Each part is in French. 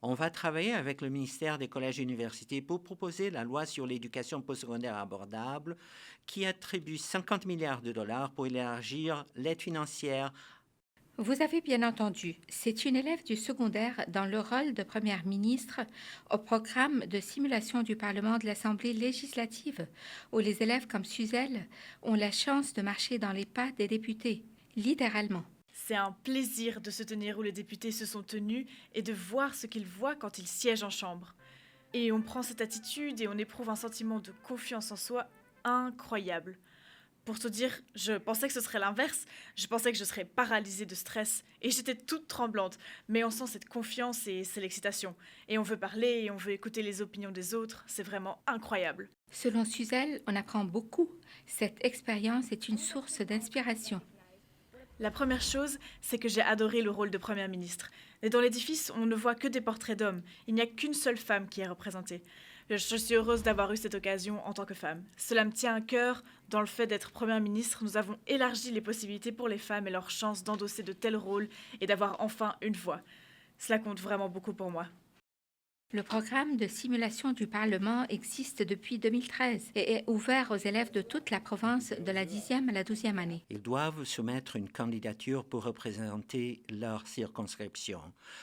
On va travailler avec le ministère des Collèges et Universités pour proposer la loi sur l'éducation postsecondaire abordable qui attribue 50 milliards de dollars pour élargir l'aide financière. Vous avez bien entendu, c'est une élève du secondaire dans le rôle de première ministre au programme de simulation du Parlement de l'Assemblée législative, où les élèves comme Suzelle ont la chance de marcher dans les pas des députés, littéralement. C'est un plaisir de se tenir où les députés se sont tenus et de voir ce qu'ils voient quand ils siègent en chambre. Et on prend cette attitude et on éprouve un sentiment de confiance en soi incroyable. Pour te dire, je pensais que ce serait l'inverse, je pensais que je serais paralysée de stress et j'étais toute tremblante, mais on sent cette confiance et c'est l'excitation. Et on veut parler et on veut écouter les opinions des autres, c'est vraiment incroyable. Selon Suzelle, on apprend beaucoup. Cette expérience est une source d'inspiration. La première chose, c'est que j'ai adoré le rôle de première ministre. Et dans l'édifice, on ne voit que des portraits d'hommes. Il n'y a qu'une seule femme qui est représentée. Je suis heureuse d'avoir eu cette occasion en tant que femme. Cela me tient à cœur. Dans le fait d'être première ministre, nous avons élargi les possibilités pour les femmes et leur chance d'endosser de tels rôles et d'avoir enfin une voix. Cela compte vraiment beaucoup pour moi. Le programme de simulation du Parlement existe depuis 2013 et est ouvert aux élèves de toute la province de la 10e à la 12e année. Ils doivent soumettre une candidature pour représenter leur circonscription.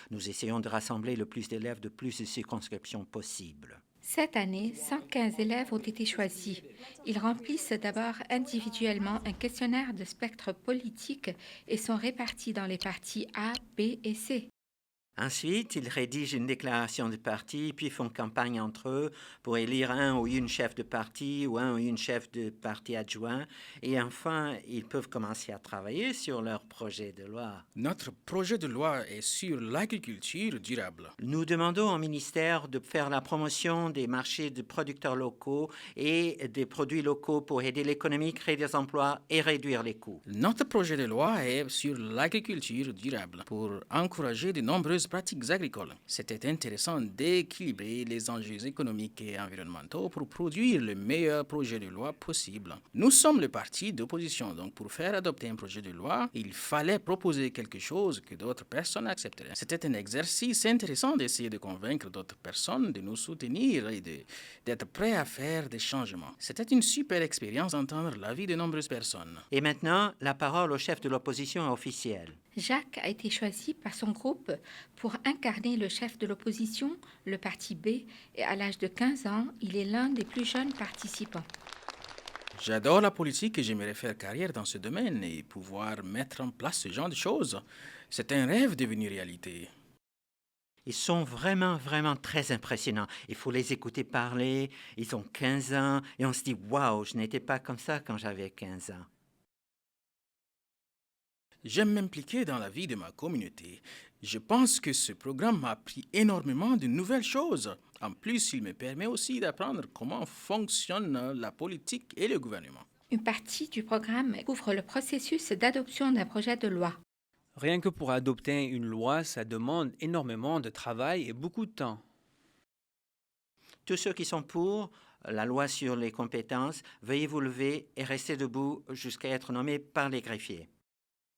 Nous essayons de rassembler le plus d'élèves de plus de circonscriptions possible. Cette année, 115 élèves ont été choisis. Ils remplissent d'abord individuellement un questionnaire de spectre politique et sont répartis dans les partis A, B et C. Ensuite, ils rédigent une déclaration de parti, puis font campagne entre eux pour élire un ou une chef de parti ou un ou une chef de parti adjoint. Et enfin, ils peuvent commencer à travailler sur leur projet de loi. Notre projet de loi est sur l'agriculture durable. Nous demandons au ministère de faire la promotion des marchés de producteurs locaux et des produits locaux pour aider l'économie, créer des emplois et réduire les coûts. Notre projet de loi est sur l'agriculture durable pour encourager de nombreuses pratiques agricoles. C'était intéressant d'équilibrer les enjeux économiques et environnementaux pour produire le meilleur projet de loi possible. Nous sommes le parti d'opposition, donc pour faire adopter un projet de loi, il fallait proposer quelque chose que d'autres personnes accepteraient. C'était un exercice intéressant d'essayer de convaincre d'autres personnes de nous soutenir et d'être prêts à faire des changements. C'était une super expérience d'entendre l'avis de nombreuses personnes. Et maintenant, la parole au chef de l'opposition officielle. Jacques a été choisi par son groupe pour incarner le chef de l'opposition, le parti B, et à l'âge de 15 ans, il est l'un des plus jeunes participants. J'adore la politique et j'aimerais faire carrière dans ce domaine et pouvoir mettre en place ce genre de choses. C'est un rêve devenu réalité. Ils sont vraiment très impressionnants. Il faut les écouter parler. Ils ont 15 ans et on se dit « Waouh, je n'étais pas comme ça quand j'avais 15 ans ». J'aime m'impliquer dans la vie de ma communauté. Je pense que ce programme m'a appris énormément de nouvelles choses. En plus, il me permet aussi d'apprendre comment fonctionne la politique et le gouvernement. Une partie du programme couvre le processus d'adoption d'un projet de loi. Rien que pour adopter une loi, ça demande énormément de travail et beaucoup de temps. Tous ceux qui sont pour la loi sur les compétences, veuillez vous lever et rester debout jusqu'à être nommé par les greffiers.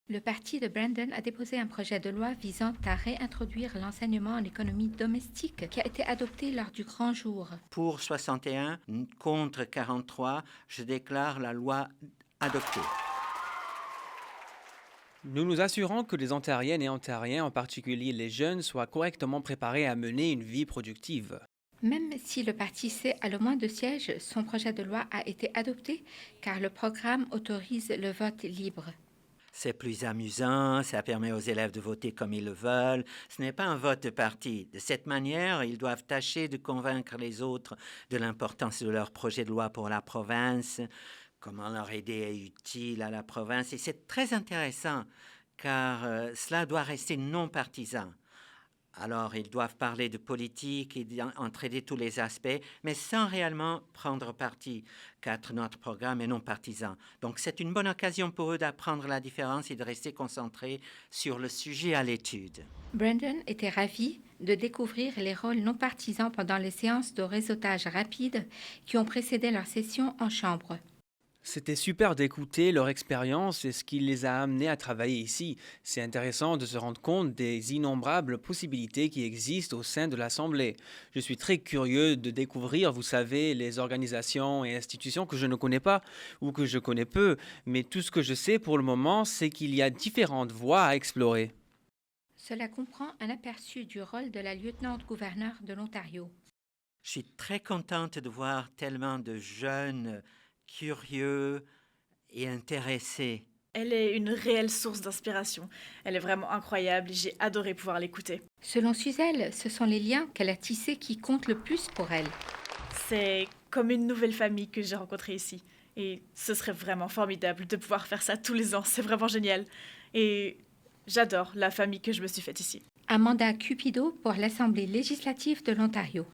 Le parti de Brandon a déposé un projet de loi visant à réintroduire l'enseignement en économie domestique qui a été adopté lors du grand jour. Pour 61, contre 43, je déclare la loi adoptée. Nous nous assurons que les Ontariennes et Ontariens, en particulier les jeunes, soient correctement préparés à mener une vie productive. Même si le parti C a le moins de sièges, son projet de loi a été adopté car le programme autorise le vote libre. C'est plus amusant, ça permet aux élèves de voter comme ils le veulent. Ce n'est pas un vote de parti. De cette manière, ils doivent tâcher de convaincre les autres de l'importance de leur projet de loi pour la province, comment leur aider est utile à la province. Et c'est très intéressant, car cela doit rester non partisan. Alors, ils doivent parler de politique et entraider tous les aspects, mais sans réellement prendre parti, car notre programme est non partisan. Donc, c'est une bonne occasion pour eux d'apprendre la différence et de rester concentrés sur le sujet à l'étude. Brandon était ravi de découvrir les rôles non partisans pendant les séances de réseautage rapide qui ont précédé leur session en chambre. C'était super d'écouter leur expérience et ce qui les a amenés à travailler ici. C'est intéressant de se rendre compte des innombrables possibilités qui existent au sein de l'Assemblée. Je suis très curieux de découvrir, vous savez, les organisations et institutions que je ne connais pas ou que je connais peu, mais tout ce que je sais pour le moment, c'est qu'il y a différentes voies à explorer. Cela comprend un aperçu du rôle de la lieutenant-gouverneure de l'Ontario. Je suis très contente de voir tellement de jeunes curieux et intéressés. Elle est une réelle source d'inspiration. Elle est vraiment incroyable et j'ai adoré pouvoir l'écouter. Selon Suzel, ce sont les liens qu'elle a tissés qui comptent le plus pour elle. C'est comme une nouvelle famille que j'ai rencontrée ici. Et ce serait vraiment formidable de pouvoir faire ça tous les ans. C'est vraiment génial. Et j'adore la famille que je me suis faite ici. Amanda Cupido pour l'Assemblée législative de l'Ontario.